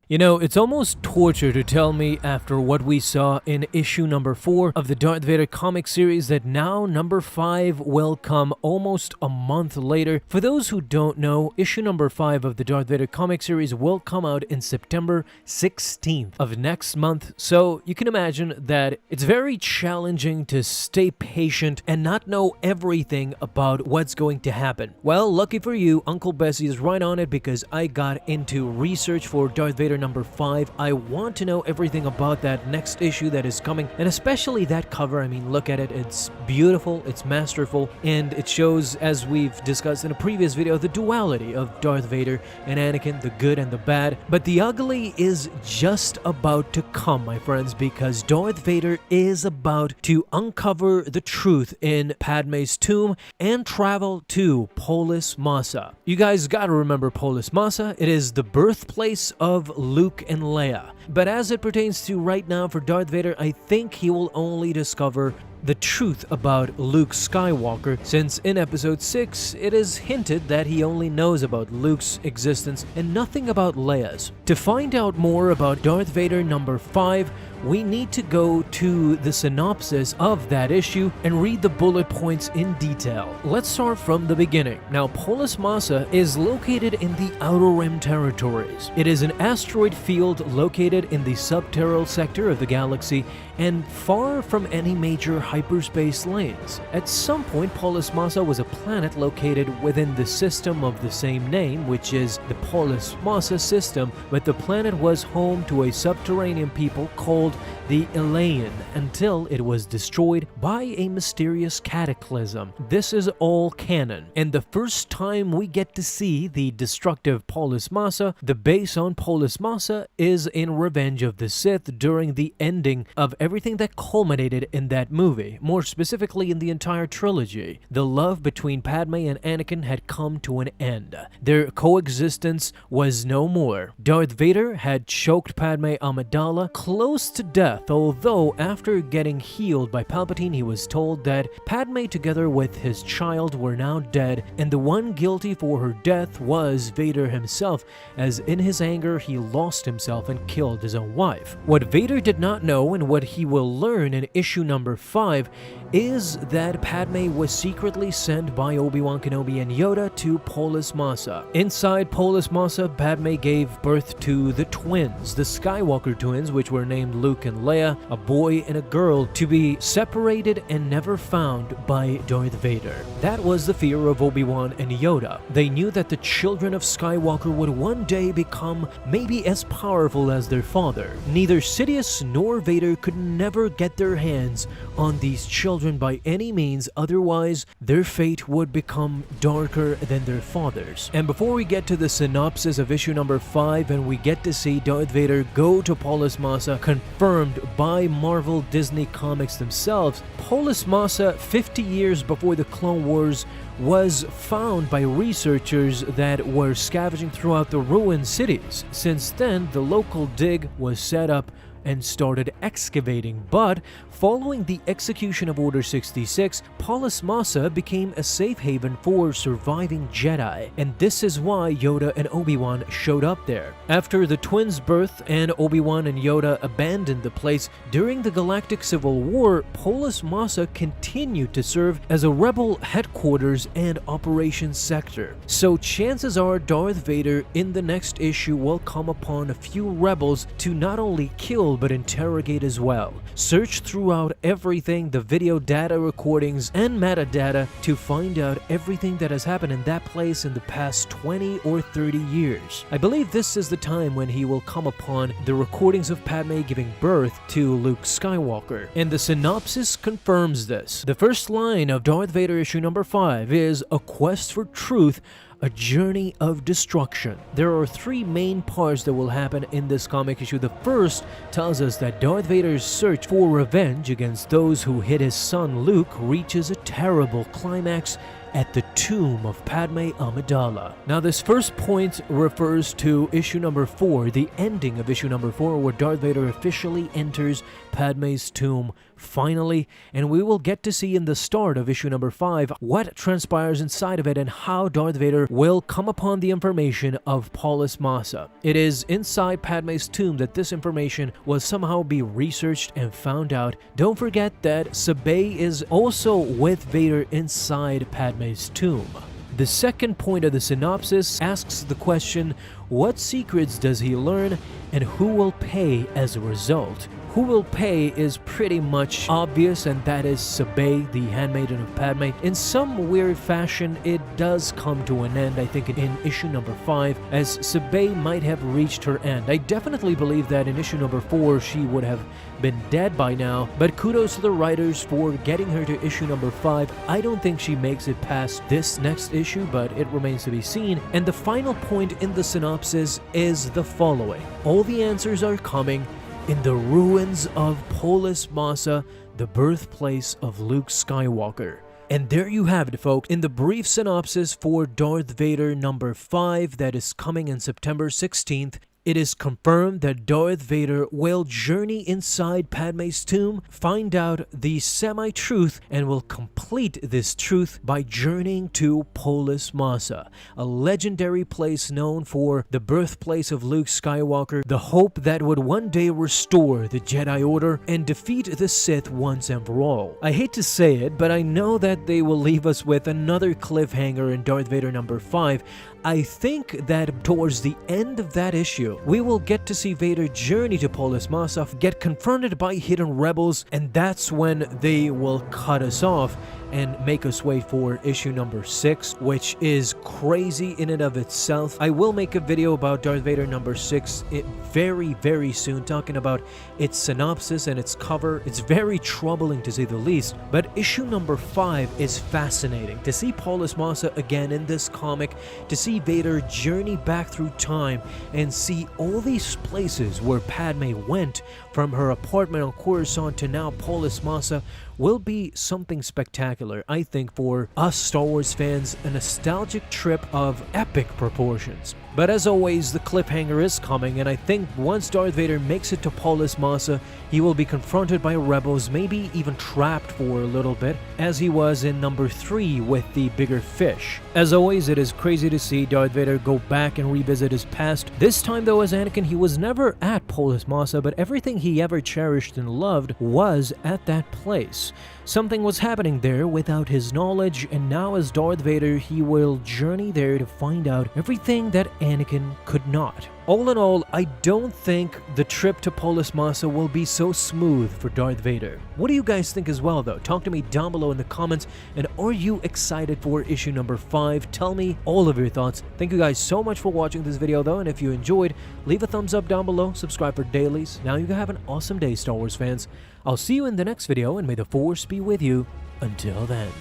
You know, it's almost torture to tell me after what we saw in issue number 4 of the Darth Vader comic series that now number 5 will come almost a month later. For those who don't know, issue number 5 of the Darth Vader comic series will come out in September 16th of next month, so you can imagine that it's very challenging to stay patient and not know everything about what's going to happen. Well, lucky for you, Uncle Bessie is right on it because I got into research for Darth Vader number 5. I want to know everything about that next issue that is coming, and especially that cover. I mean, look at it. It's beautiful, it's masterful, and it shows, as we've discussed in a previous video, the duality of Darth Vader and Anakin, the good and the bad. But the ugly is just about to come, my friends, because Darth Vader is about to uncover the truth in Padme's tomb and travel to Polis Massa. You guys gotta remember Polis Massa. It is the birthplace of Luke and Leia. But as it pertains to right now for Darth Vader, I think he will only discover the truth about Luke Skywalker, since in episode 6 it is hinted that he only knows about Luke's existence and nothing about Leia's. To find out more about Darth Vader number 5, we need to go to the synopsis of that issue and read the bullet points in detail. Let's start from the beginning. Now, Polis Massa is located in the Outer Rim territories. It is an asteroid field located in the subterral sector of the galaxy and far from any major hyperspace lanes. At some point, Polis Massa was a planet located within the system of the same name, which is the Polis Massa system, but the planet was home to a subterranean people called the Elayan until it was destroyed by a mysterious cataclysm. This is all canon, and the first time we get to see the destructive Polis Massa, the base on Polis Massa, is in Revenge of the Sith during the ending of everything that culminated in that movie, more specifically in the entire trilogy. The love between Padme and Anakin had come to an end. Their coexistence was no more. Darth Vader had choked Padme Amidala close to death, although after getting healed by Palpatine, he was told that Padme together with his child were now dead, and the one guilty for her death was Vader himself, as in his anger he lost himself and killed his own wife. What Vader did not know, and what he will learn in issue number 5, is that Padme was secretly sent by Obi-Wan Kenobi and Yoda to Polis Massa. Inside Polis Massa, Padme gave birth to the twins, the Skywalker twins, which were named Luke and Leia, a boy and a girl, to be separated and never found by Darth Vader. That was the fear of Obi-Wan and Yoda. They knew that the children of Skywalker would one day become maybe as powerful as their father. Neither Sidious nor Vader could never get their hands on these children by any means, otherwise their fate would become darker than their father's. And before we get to the synopsis of issue number 5 and we get to see Darth Vader go to Polis Massa, confirmed by Marvel Disney Comics themselves, Polis Massa, 50 years before the Clone Wars, was found by researchers that were scavenging throughout the ruined cities. Since then, the local dig was set up and started excavating, but following the execution of Order 66, Polis Massa became a safe haven for surviving Jedi, and this is why Yoda and Obi-Wan showed up there. After the twins' birth and Obi-Wan and Yoda abandoned the place during the Galactic Civil War, Polis Massa continued to serve as a rebel headquarters and operations sector. So chances are Darth Vader in the next issue will come upon a few rebels to not only kill but interrogate as well. Search throughout everything, the video data recordings and metadata, to find out everything that has happened in that place in the past 20 or 30 years. I believe this is the time when he will come upon the recordings of Padme giving birth to Luke Skywalker, and the synopsis confirms this. The first line of Darth Vader issue number 5 is "A quest for truth, a journey of destruction." There are 3 main parts that will happen in this comic issue. The first tells us that Darth Vader's search for revenge against those who hit his son Luke reaches a terrible climax at the tomb of Padme Amidala. Now, this first point refers to issue number 4, the ending of issue number 4, where Darth Vader officially enters Padme's tomb finally, and we will get to see in the start of issue number 5 what transpires inside of it and how Darth Vader will come upon the information of Polis Massa. It is inside Padme's tomb that this information will somehow be researched and found out. Don't forget that Sabé is also with Vader inside Padme's tomb. The second point of the synopsis asks the question, what secrets does he learn and who will pay as a result? Who will pay is pretty much obvious, and that is Sabé, the handmaiden of Padme. In some weird fashion, it does come to an end, I think, in issue number 5, as Sabé might have reached her end. I definitely believe that in issue number 4, she would have been dead by now, but kudos to the writers for getting her to issue number 5. I don't think she makes it past this next issue, but it remains to be seen. And the final point in the synopsis is the following. All the answers are coming in the ruins of Polis Massa, the birthplace of Luke Skywalker. And there you have it, folks, in the brief synopsis for Darth Vader number 5 that is coming in September 16th. It is confirmed that Darth Vader will journey inside Padme's tomb, find out the semi-truth, and will complete this truth by journeying to Polis Massa, a legendary place known for the birthplace of Luke Skywalker, the hope that would one day restore the Jedi Order and defeat the Sith once and for all. I hate to say it, but I know that they will leave us with another cliffhanger in Darth Vader number 5. I think that towards the end of that issue, we will get to see Vader journey to Polis Massa, get confronted by hidden rebels, and that's when they will cut us off and make us wait for issue number 6, which is crazy in and of itself. I will make a video about Darth Vader number 6 very soon, talking about its synopsis and its cover. It's very troubling to say the least, but issue number 5 is fascinating. To see Polis Massa again in this comic, to see Vader journey back through time and see all these places where Padme went, from her apartment on Coruscant to now Polis Massa, will be something spectacular. I think for us Star Wars fans, a nostalgic trip of epic proportions. But as always, the cliffhanger is coming, and I think once Darth Vader makes it to Polis Massa, he will be confronted by rebels, maybe even trapped for a little bit, as he was in number 3 with the bigger fish. As always, it is crazy to see Darth Vader go back and revisit his past. This time though, as Anakin, he was never at Polis Massa, but everything he ever cherished and loved was at that place. Something was happening there without his knowledge, and now as Darth Vader, he will journey there to find out everything that Anakin could not. All in all, I don't think the trip to Polis Massa will be so smooth for Darth Vader. What do you guys think as well, though? Talk to me down below in the comments, and are you excited for issue number 5? Tell me all of your thoughts. Thank you guys so much for watching this video, though, and if you enjoyed, leave a thumbs up down below, subscribe for dailies. Now you have an awesome day, Star Wars fans. I'll see you in the next video, and may the Force be with you until then.